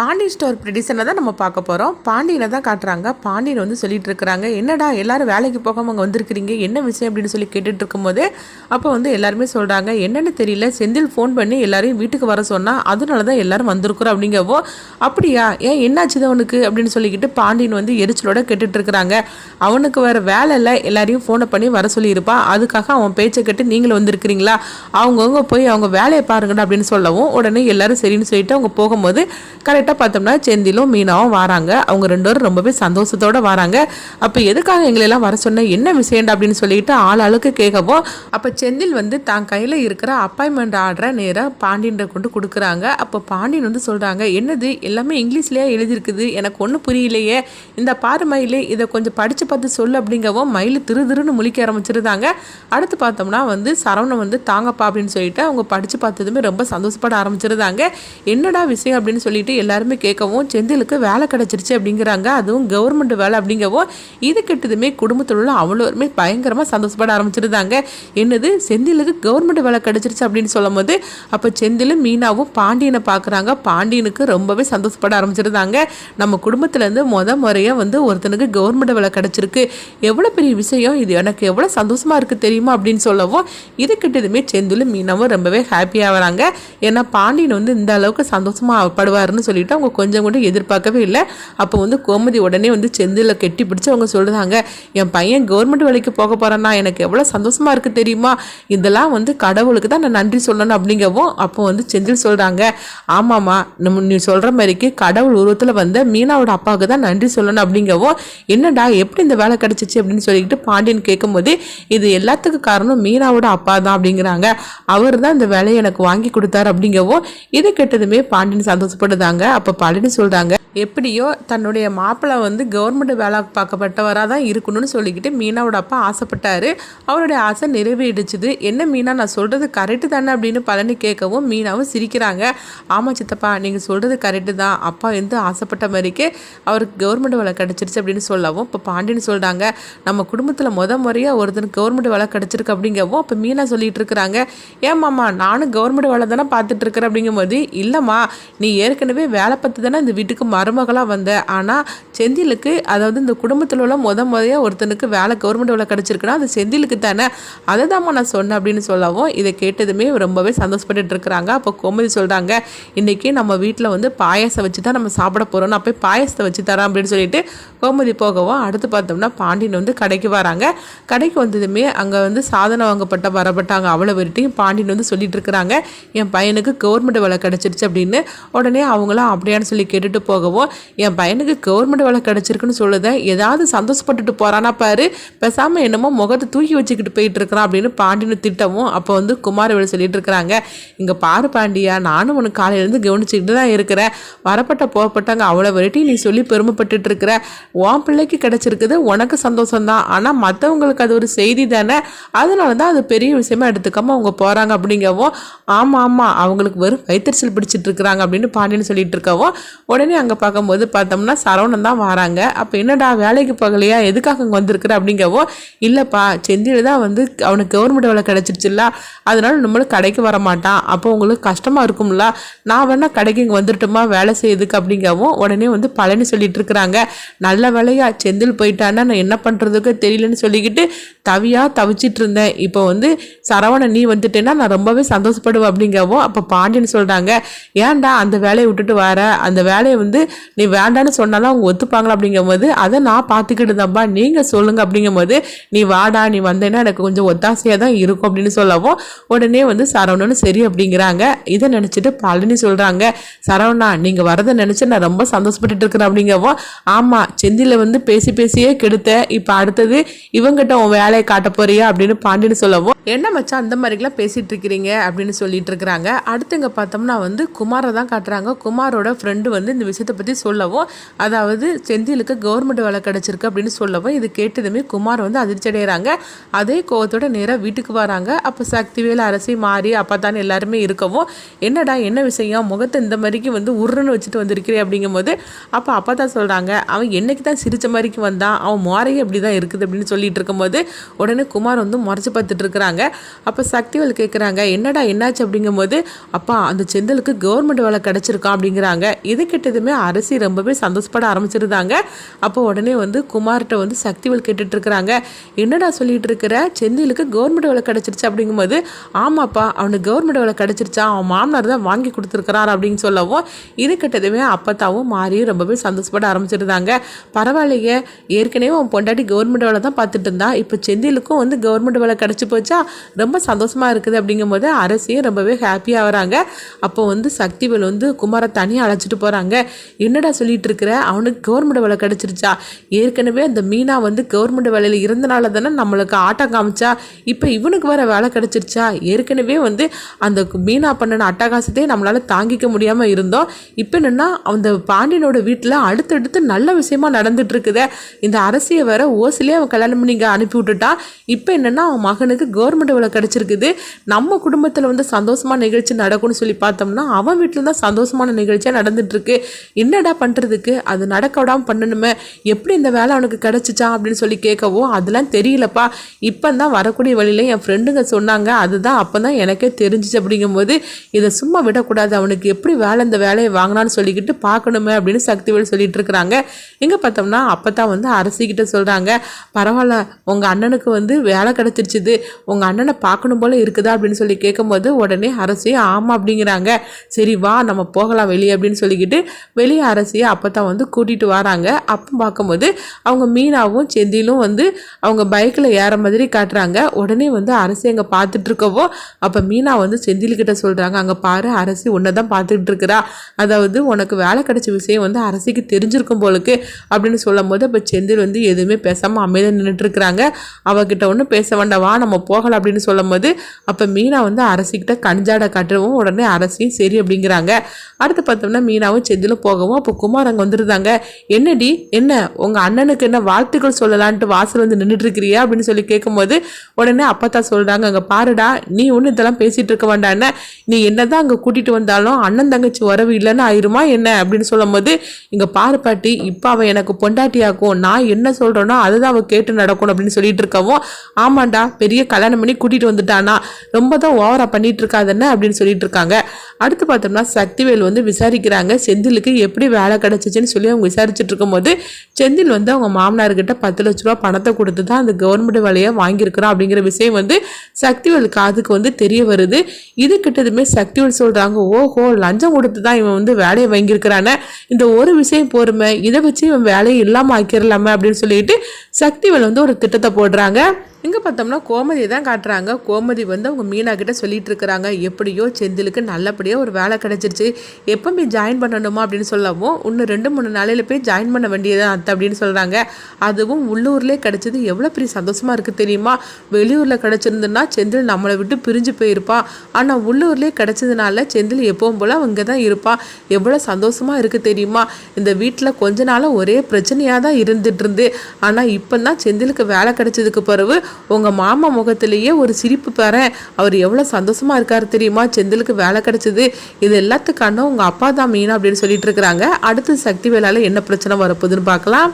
Pandian store ப்ரொடியூசரை தான் நம்ம பார்க்க போகிறோம். பாண்டியனை தான் காட்டுறாங்க. பாண்டியன் வந்து சொல்லிட்டு இருக்கிறாங்க, என்னடா எல்லாரும் வேலைக்கு போகாமல் அங்கே வந்திருக்கிறீங்க, என்ன விஷயம் அப்படின்னு சொல்லி கேட்டுட்டு இருக்கும்போது அப்போ வந்து எல்லாருமே சொல்கிறாங்க, என்னென்னு தெரியல, செந்தில் ஃபோன் பண்ணி எல்லாரையும் வீட்டுக்கு வர சொன்னால் அதனால தான் எல்லாரும் வந்திருக்கிறோம் அப்படிங்கவோ. அப்படியா, ஏன் என்னாச்சுது அவனுக்கு அப்படின்னு சொல்லிக்கிட்டு பாண்டியன் வந்து எரிச்சலோட கேட்டுட்டு இருக்கிறாங்க. அவனுக்கு வேறு வேலை இல்லை, எல்லாரையும் ஃபோனை பண்ணி வர சொல்லியிருப்பான், அதுக்காக அவன் பேச்சை கேட்டு நீங்களும் வந்திருக்கிறீங்களா, அவங்கவுங்க போய் அவங்க வேலையை பாருங்கடா அப்படின்னு சொல்லவும் உடனே எல்லாரும் சரின்னு சொல்லிட்டு அவங்க போகும்போது கரெக்டாக பார்த்தோம்னா செந்திலும் மீனாவும் வராங்க. அவங்க ரெண்டு பேரும் ரொம்பவே சந்தோஷத்தோடு வராங்க. அப்போ எதுக்காக எங்களெல்லாம் வர சொன்ன, என்ன விஷயம்டா அப்படின்னு சொல்லிட்டு ஆளுக்கு கேட்கவும் அப்போ செந்தில் வந்து தான் கையில் இருக்கிற அப்பாயின்மெண்ட் ஆர்டரை நேராக பாண்டியன் கொண்டு கொடுக்குறாங்க. அப்போ பாண்டியன் வந்து சொல்கிறாங்க, என்னது எல்லாமே இங்கிலீஷ்லேயே எழுதியிருக்குது, எனக்கு ஒன்றும் புரியலையே, இந்த பாரு மயிலே இதை கொஞ்சம் படித்து பார்த்து சொல்லு அப்படிங்கவும் மயில் திருன்னு முழிக்க ஆரம்பிச்சிருந்தாங்க. அடுத்து பார்த்தோம்னா வந்து சரவணன் வந்து தாங்கப்பா அப்படின்னு சொல்லிட்டு அவங்க படித்து பார்த்ததுமே ரொம்ப சந்தோஷப்பட ஆரம்பிச்சிருந்தாங்க. என்னடா விஷயம் அப்படின்னு சொல்லிட்டு எல்லாருமே கேட்கவும் செந்திலுக்கு வேலை கிடச்சிருச்சு அப்படிங்கிறாங்க, அதுவும் கவர்மெண்ட் வேலை அப்படிங்கவும் இது கிட்டதுமே குடும்பத்தில் உள்ள அவ்வளோருமே பயங்கரமாக சந்தோஷப்பட ஆரம்பிச்சிருந்தாங்க. என்னது செந்திலுக்கு கவர்மெண்ட் வேலை கிடச்சிருச்சு அப்படின்னு சொல்லும் போது அப்போ செந்திலும் மீனாவும் பாண்டியனை பார்க்குறாங்க. பாண்டியனுக்கு ரொம்பவே சந்தோஷப்பட ஆரம்பிச்சிருந்தாங்க. நம்ம குடும்பத்துலேருந்து முறையாக வந்து ஒருத்தனுக்கு கவர்மெண்ட் வேலை கிடச்சிருக்கு, எவ்வளோ பெரிய விஷயம் இது, எனக்கு எவ்வளோ சந்தோஷமாக இருக்குது தெரியுமா அப்படின்னு சொல்லவும் இது கிட்டதுமே செந்திலும் மீனாவும் ரொம்பவே ஹாப்பியாக வராங்க. ஏன்னா பாண்டியன் வந்து இந்த அளவுக்கு சந்தோஷமாக படுவார்னு சொல்லிட்டு அவங்க கொஞ்சம் கூட எதிர்பார்க்கவே இல்லை. அப்போ வந்து கோமதி உடனே வந்து செந்தில் கெட்டி பிடிச்சி அவங்க சொல்கிறாங்க, என் பையன் கவர்மெண்ட் வேலைக்கு போக போகிறான்னா எனக்கு எவ்வளோ சந்தோஷமாக இருக்குது தெரியுமா, இதெல்லாம் வந்து கடவுளுக்கு தான் நான் நன்றி சொல்லணும் அப்படிங்கவும் அப்போ வந்து செந்தில் சொல்கிறாங்க, ஆமாம்மா நீ சொல்கிற மாதிரிக்கு கடவுள் உருவத்தில் வந்த மீனாவோட அப்பாவுக்கு தான் நன்றி சொல்லணும் அப்படிங்கவும், என்னடா எப்படி இந்த வேலை கிடச்சிச்சு அப்படின்னு சொல்லிக்கிட்டு பாண்டியன் கேட்கும்போது இது எல்லாத்துக்கும் காரணம் மீனாவோட அப்பா தான் அப்படிங்கிறாங்க, அவர் தான் இந்த வேலையை எனக்கு வாங்கி கொடுத்தாரு அப்படிங்கவும் இது கேட்டதுமே பாண்டியன் சந்தோஷப்படுதாங்க. அப்போ பழனி சொல்கிறாங்க, எப்படியோ தன்னுடைய மாப்பிள்ளை வந்து கவர்மெண்ட் வேலை பார்க்கப்பட்டவராக தான் இருக்கணும்னு சொல்லிக்கிட்டு மீனாவோட அப்பா ஆசைப்பட்டார், அவருடைய ஆசை நிறைவேறிடுச்சுது, என்ன மீனா நான் சொல்கிறது கரெக்டு தானே அப்படின்னு பழனி கேட்கவும் மீனாவும் சிரிக்கிறாங்க. ஆமாம் சித்தப்பா, நீங்கள் சொல்கிறது கரெக்டு தான், அப்பா வந்து ஆசைப்பட்ட மாதிரிக்கே அவருக்கு கவர்மெண்ட் வேலை கிடச்சிருச்சு அப்படின்னு சொல்லவும் இப்போ பாண்டியன் சொல்கிறாங்க, நம்ம குடும்பத்தில் முறையாக ஒருத்தனுக்கு கவர்மெண்ட் வேலை கிடச்சிருக்கு அப்படிங்கவும் அப்போ மீனா சொல்லிட்டு இருக்கிறாங்க, ஏமாம்மா நானும் கவர்மெண்ட் வேலை தானே பார்த்துட்டு இருக்கிறேன் அப்படிங்கும்போது, இல்லைம்மா நீ ஏற்கனவே வேலை பார்த்து தானே இந்த வீட்டுக்கு மருமகளாக வந்த, ஆனால் செந்திலுக்கு அதாவது இந்த குடும்பத்தில் உள்ள முறையாக ஒருத்தனுக்கு வேலை கவர்மெண்ட் வேலை கிடச்சிருக்குன்னா அது செந்திலுக்கு தானே, அதை தான்மா நான் சொன்னேன் அப்படின்னு சொல்லவும் இதை கேட்டதுமே ரொம்பவே சந்தோஷப்பட்டு இருக்கிறாங்க. அப்போ கோமதி சொல்கிறாங்க, இன்றைக்கி நம்ம வீட்டில் வந்து பாயாசம் வச்சு தான் நம்ம சாப்பிட போகிறோம், நான் போய் பாயாசத்தை வச்சு தரேன் அப்படின்னு சொல்லிட்டு கோமதி போகவும் அடுத்து பார்த்தோம்னா பாண்டியன் வந்து கடைக்கு வராங்க. கடைக்கு வந்ததுமே அங்கே வந்து சாதனை வாங்கப்பட்ட வரப்பட்டாங்க அவ்வளோ வெரைட்டியும் பாண்டியன் வந்து சொல்லிட்டு இருக்கிறாங்க, என் பையனுக்கு கவர்மெண்ட் வேலை கிடச்சிருச்சு அப்படின்னு. உடனே அவங்களாம் அப்படியான்னு சொல்லி கேட்டுட்டு போகவும், என் பையனுக்கு கவர்மெண்ட் வேலை கிடச்சிருக்குன்னு சொல்லுதேன், ஏதாவது சந்தோஷப்பட்டுட்டு போகிறானா பாரு, பேசாமல் என்னமோ முகத்தை தூக்கி வச்சுக்கிட்டு போயிட்டு இருக்கிறான் அப்படின்னு பாண்டியனு திட்டவும் அப்போ வந்து குமாரவேலு சொல்லிட்டு இருக்கிறாங்க, இங்கே பாரு பாண்டியா, நானும் உனக்கு காலையிலேருந்து கவனிச்சுக்கிட்டு தான் இருக்கிறேன், வரப்பட்ட போகப்பட்டாங்க அவ்வளோ வெரைட்டி நீ சொல்லி பெருமைப்பட்டுட்டு இருக்கிற, உன் பிள்ளைக்கு கிடச்சிருக்குது உனக்கு சந்தோஷம்தான், ஆனால் மற்றவங்களுக்கு அது ஒரு செய்தி தானே, அதனால தான் அது பெரிய விஷயமா எடுத்துக்காமல் அவங்க போகிறாங்க அப்படிங்கவும், ஆமாம் அவங்களுக்கு வெறும் வயிற்றுச்சல் பிடிச்சிட்டு இருக்கிறாங்க அப்படின்னு பாண்டியன் சொல்லிட்டு இருக்கவும் உடனே அங்கே பார்க்கும்போது பார்த்தோம்னா சரவணன் தான் வராங்க. அப்போ என்னடா வேலைக்கு போகலையா, எதுக்காக அங்கே வந்திருக்கிற அப்படிங்கவும், இல்லைப்பா செந்தில் தான் வந்து அவனுக்கு கவர்மெண்ட் வேலை கிடச்சிருச்சுல்ல, அதனால நம்மளும் கடைக்கு வர மாட்டான், அப்போ உங்களுக்கு கஷ்டமாக இருக்கும்ல, நான் வேணா கடைக்கு இங்கே வந்துட்டுமா வேலை செய்யுதுக்கு அப்படிங்கவும் உடனே வந்து பழனி சொல்லிட்டு இருக்கிறாங்க, நல்ல வேலையா செந்தில் போயிட்டான்னா நான் என்ன பண்ணுறதுக்கு தெரியலன்னு சொல்லிக்கிட்டு தவிச்சிட்டு இருந்தேன், இப்போ வந்து சரவணன் நீ வந்துட்டேன்னா நான் ரொம்பவே சந்தோஷப்படுவேன் அப்படிங்கவும் அப்போ பாண்டியன் சொல்கிறாங்க, ஏன்டா அந்த வேலையை விட்டுட்டு வர, அந்த வேலையை வந்து நீ வேண்டான்னு சொன்னாலும் அவங்க ஒத்துப்பாங்களா அப்படிங்கும்போது, அதை நான் பார்த்துக்கிட்டு தான்ப்பா நீங்கள் சொல்லுங்கள் அப்படிங்கும்போது, நீ வாடா நீ வந்தேன்னா எனக்கு கொஞ்சம் ஒத்தாசையாக தான் இருக்கும் அப்படின்னு சொல்லவும் உடனே வந்து சரவணனு சரி அப்படிங்கிறாங்க. இதை நினச்சிட்டு பழனி சொல்கிறாங்க, சரவணா நீங்கள் வரதை நினச்சி நான் ரொம்ப சந்தோஷப்பட்டுட்டு இருக்கிறேன் அப்படிங்கவும், ஆமாம் செந்தில வந்து பேசியே கெடுத்த, இப்போ அடுத்தது இவங்கிட்ட உன் வேலையை காட்ட போறியா அப்படின்னு பாண்டியன் சொல்லவும், என்ன மச்சான் அந்த மாதிரிலாம் பேசிகிட்டு இருக்கிறீங்க அப்படின்னு சொல்லிட்டு இருக்கிறாங்க. அடுத்து இங்கே பார்த்தோம்னா வந்து குமாரை தான் காட்டுறாங்க. குமாரோட ஃப்ரெண்டு வந்து இந்த விஷயத்தை பற்றி சொல்லவும், அதாவது செந்திலுக்கு கவர்மெண்ட் வேலை கிடச்சிருக்கு அப்படின்னு சொல்லவும் இது கேட்டதுமே குமார் வந்து அதிர்ச்சி அடைகிறாங்க. அதே கோவத்தோட நேராக வீட்டுக்கு வராங்க. அப்போ சக்திவேல் அரசி மாறி அப்போ தானே எல்லாருமே இருக்கவும், என்னடா என்ன விஷயம் முகத்தை இந்த மாதிரிக்கு வந்து உருன்னு வச்சுட்டு வந்திருக்கிறேன் அப்படிங்கும்போது அப்போ அப்பா தான் சொல்கிறாங்க, அவன் என்னைக்கு தான் சிரித்த மாதிரிக்கு வந்தான், அவன் மாறையே அப்படி தான் இருக்குது அப்படின்னு சொல்லிட்டு இருக்கும்போது உடனே குமார் வந்து முறைச்சி பார்த்துட்டு இருக்கிறாங்க. இருக்கிறாங்க. அப்போ சக்திவேல் கேட்குறாங்க, என்னடா என்னாச்சு அப்படிங்கும்போது, அப்பா அந்த செந்திலுக்கு கவர்மெண்ட் வேலை கிடச்சிருக்கான் அப்படிங்கிறாங்க. இது கிட்டதுமே அரசி ரொம்பவே சந்தோஷப்பட ஆரம்பிச்சிருந்தாங்க. அப்போ உடனே வந்து குமார்கிட்ட வந்து சக்திவேல் கேட்டுட்டு இருக்கிறாங்க, என்னடா சொல்லிட்டு இருக்கிற, செந்திலுக்கு கவர்மெண்ட் வேலை கிடச்சிருச்சு அப்படிங்கும்போது, ஆமாப்பா அவனுக்கு கவர்மெண்ட் வேலை கிடச்சிருச்சா, அவன் மாமனார் தான் வாங்கி கொடுத்துருக்கிறார் அப்படின்னு சொல்லவும், இது கிட்டதுமே அப்பத்தாவும் மாறியும் ரொம்பவே சந்தோஷப்பட ஆரம்பிச்சிருந்தாங்க. பரவாயில்லையே, ஏற்கனவே அவன் பொண்டாட்டி கவர்மெண்ட் வேலை தான் பார்த்துட்டு இருந்தா, இப்போ செந்திலுக்கும் வந்து கவர்மெண்ட் வேலை கிடச்சி போச்சா, ரொம்ப சந்தோஷமாக இருக்குது அப்படிங்கும்போது அரசியும் ரொம்பவே ஹாப்பியாக வராங்க. அப்போ வந்து சக்திவேல் வந்து குமாரை தனியாக அழைச்சிட்டு போகிறாங்க. என்னடா சொல்லிட்டு இருக்கிற, அவனுக்கு கவர்மெண்ட் வேலை கிடச்சிருச்சா, ஏற்கனவே அந்த மீனா வந்து கவர்மெண்ட் வேலையில் இருந்தனால தானே நம்மளுக்கு ஆட்டம் காமிச்சா, இப்போ இவனுக்கு வர வேலை கிடச்சிருச்சா, ஏற்கனவே வந்து அந்த மீனா பண்ணின அட்டகாசத்தையே நம்மளால் தாங்கிக்க முடியாமல் இருந்தோம், இப்போ என்னென்னா அந்த பாண்டியனோட வீட்டில் அடுத்தடுத்து நல்ல விஷயமா நடந்துட்டு இருக்குதே, இந்த அரசியை வேற ஓசிலே அவன் கல்யாணம் பண்ணி அனுப்பி விட்டுட்டான், இப்போ என்னென்னா அவன் மகனுக்கு கவர்மெண்ட் வேலை கிடச்சிருக்குது, நம்ம குடும்பத்தில் வந்து சந்தோஷமான நிகழ்ச்சி நடக்கும்னு சொல்லி பார்த்தோம்னா அவன் வீட்டில் தான் சந்தோஷமான நிகழ்ச்சியாக நடந்துட்டுருக்கு, என்னடா பண்ணுறதுக்கு, அது நடக்க விடாமல் பண்ணணுமே, எப்படி இந்த வேலை அவனுக்கு கிடச்சிச்சா அப்படின்னு சொல்லி கேட்கவும், அதெல்லாம் தெரியலப்பா, இப்போ தான் வரக்கூடிய வழியில் என் ஃப்ரெண்டுங்க சொன்னாங்க, அதுதான் அப்போ தான் எனக்கே தெரிஞ்சிச்சு அப்படிங்கும்போது, இதை சும்மா விடக்கூடாது, அவனுக்கு எப்படி வேலை இந்த வேலையை வாங்கினான்னு சொல்லிக்கிட்டு பார்க்கணுமே அப்படின்னு சக்திவேல் சொல்லிட்டு இருக்கிறாங்க. எங்கே பார்த்தோம்னா அப்போ தான் வந்து அரசிக்கிட்ட சொல்கிறாங்க, பரவாயில்ல உங்கள் அண்ணனுக்கு வந்து வேலை கிடச்சிருச்சுது, உங்கள் அண்ணனை பார்க்கணும் போல் இருக்குதா அப்படின்னு சொல்லி கேட்கும்போது உடனே அரசியை ஆமாம் அப்படிங்கிறாங்க. சரி வா நம்ம போகலாம் வெளியே அப்படின்னு சொல்லிக்கிட்டு வெளியே அரசியை அப்போ தான் வந்து கூட்டிகிட்டு வராங்க. அப்போ பார்க்கும்போது அவங்க மீனாவும் செந்திலும் வந்து அவங்க பைக்கில் ஏற மாதிரி காட்டுறாங்க. உடனே வந்து அரசி அங்கே பார்த்துட்டு இருக்கவோ அப்போ மீனா வந்து செந்தில்கிட்ட சொல்கிறாங்க, அங்கே பாரு அரசி உன்னை தான் பார்த்துட்டு இருக்கிறா, அதாவது உனக்கு வேலை கிடைச்ச விஷயம் வந்து அரசிக்கு தெரிஞ்சிருக்கும் போலுக்கு அப்படின்னு சொல்லும் போது அப்போ செந்தில் வந்து எதுவுமே பேசாமல் அமைதியாக நின்றுட்டு இருக்கிறாங்க. அவகிட்ட ஒன்றும் பேச வேண்டாம் வா நம்ம போகலாம் அப்படின்னு சொல்லும் போது அப்போ மீனா வந்து அரசிக்கிட்ட கஞ்சாட காட்டுறவும் உடனே அரசியும் சரி அப்படிங்கிறாங்க. அடுத்து பார்த்தோம்னா மீனாவும் செந்திலும் போகவும் அப்போ குமார் அங்கே வந்துருந்தாங்க. என்னடி என்ன உங்கள் அண்ணனுக்கு என்ன வாழ்த்துக்கள் சொல்லலான்ட்டு வாசல் வந்து நின்றுட்டு இருக்கிறியா அப்படின்னு சொல்லி கேட்கும்போது உடனே அப்பத்தான் சொல்கிறாங்க, அங்கே பாருடா நீ ஒன்றும் இதெல்லாம் பேசிகிட்டு இருக்க வேண்டான்னு, நீ என்னதான் அங்கே கூட்டிகிட்டு வந்தாலும் அண்ணன் தங்கச்சி உறவு இல்லைன்னு ஆயிருமா என்ன அப்படின்னு சொல்லும் போது, இங்கே பாரு பாட்டி இப்போ அவன் எனக்கு பொண்டாட்டியாக்கும், நான் என்ன சொல்கிறேனோ அதுதான் அவள் கேட்டு நடக்கணும் அப்படின்னு சொல்லிட்டு இருக்கவும், ஆமாண்டா பெரிய கல்யாணம் பண்ணி கூட்டிகிட்டு வந்துட்டானா, ரொம்ப தான் ஓவரா பண்ணிட்டு இருக்காதுன்னு அப்படின்னு சொல்லிட்டு இருக்காங்க. அடுத்து பார்த்தோம்னா சக்திவேல் வந்து விசாரிக்கிறாங்க செந்திலுக்கு எப்படி வேலை கிடச்சிச்சின்னு சொல்லி அவங்க விசாரிச்சுட்டு இருக்கும்போது செந்தில் வந்து அவங்க மாமனார்கிட்ட 10 லட்ச ரூபா பணத்தை கொடுத்து தான் அந்த கவர்மெண்ட் வேலையை வாங்கியிருக்கிறான் அப்படிங்கிற விஷயம் வந்து சக்திவேல் காதுக்கு வந்து தெரிய வருது. இது கிட்டதுமே சக்திவேல் சொல்கிறாங்க, ஓஹோ லஞ்சம் கொடுத்து தான் இவன் வந்து வேலையை வாங்கியிருக்கிறானே, இந்த ஒரு விஷயம் போருமே, இதை வச்சு இவன் வேலையை இல்லாமல் ஆக்கிடலாமே அப்படின்னு சொல்லிட்டு சக்திவேல் வந்து ஒரு திட்டத்தை போடுறாங்க. இங்கே பார்த்தோம்னா கோமதி தான் காட்டுறாங்க. கோமதி வந்து அவங்க மீனா கிட்ட சொல்லிட்டு இருக்கிறாங்க, எப்படியோ செந்திலுக்கு நல்லபடியாக ஒரு வேலை கிடச்சிருச்சு, எப்போ போய் ஜாயின் பண்ணணுமா அப்படின்னு சொல்லவும், இன்னும் 2-3 நாளையில் போய் ஜாயின் பண்ண வேண்டியதான் அத்தை அப்படின்னு சொல்கிறாங்க. அதுவும் உள்ளூர்லேயே கிடச்சது எவ்வளோ பெரிய சந்தோஷமாக இருக்குது தெரியுமா, வெளியூரில் கிடச்சிருந்துன்னா செந்தில் நம்மளை விட்டு பிரிஞ்சு போயிருப்பான், ஆனால் உள்ளூர்லேயே கிடச்சதுனால செந்தில் எப்பவும் போல் அங்கே தான் இருப்பான், எவ்வளோ சந்தோஷமாக இருக்குது தெரியுமா, இந்த வீட்டில் கொஞ்ச நாளாக ஒரே பிரச்சனையாக தான் இருந்துட்டு இருந்து, ஆனால் இப்போ தான் செந்திலுக்கு வேலை கிடச்சதுக்கு பிறகு உங்கள் மாமா முகத்திலேயே ஒரு சிரிப்பு பாரேன், அவர் எவ்வளோ சந்தோஷமாக இருக்காரு தெரியுமா, செந்திலுக்கு வேலை கிடச்சிது, இது எல்லாத்துக்கான உங்கள் அப்பா தான் மீனா அப்படின்னு சொல்லிட்டு இருக்கிறாங்க. அடுத்து சக்திவேலால் என்ன பிரச்சனை வரப்போகுதுன்னு பார்க்கலாம்.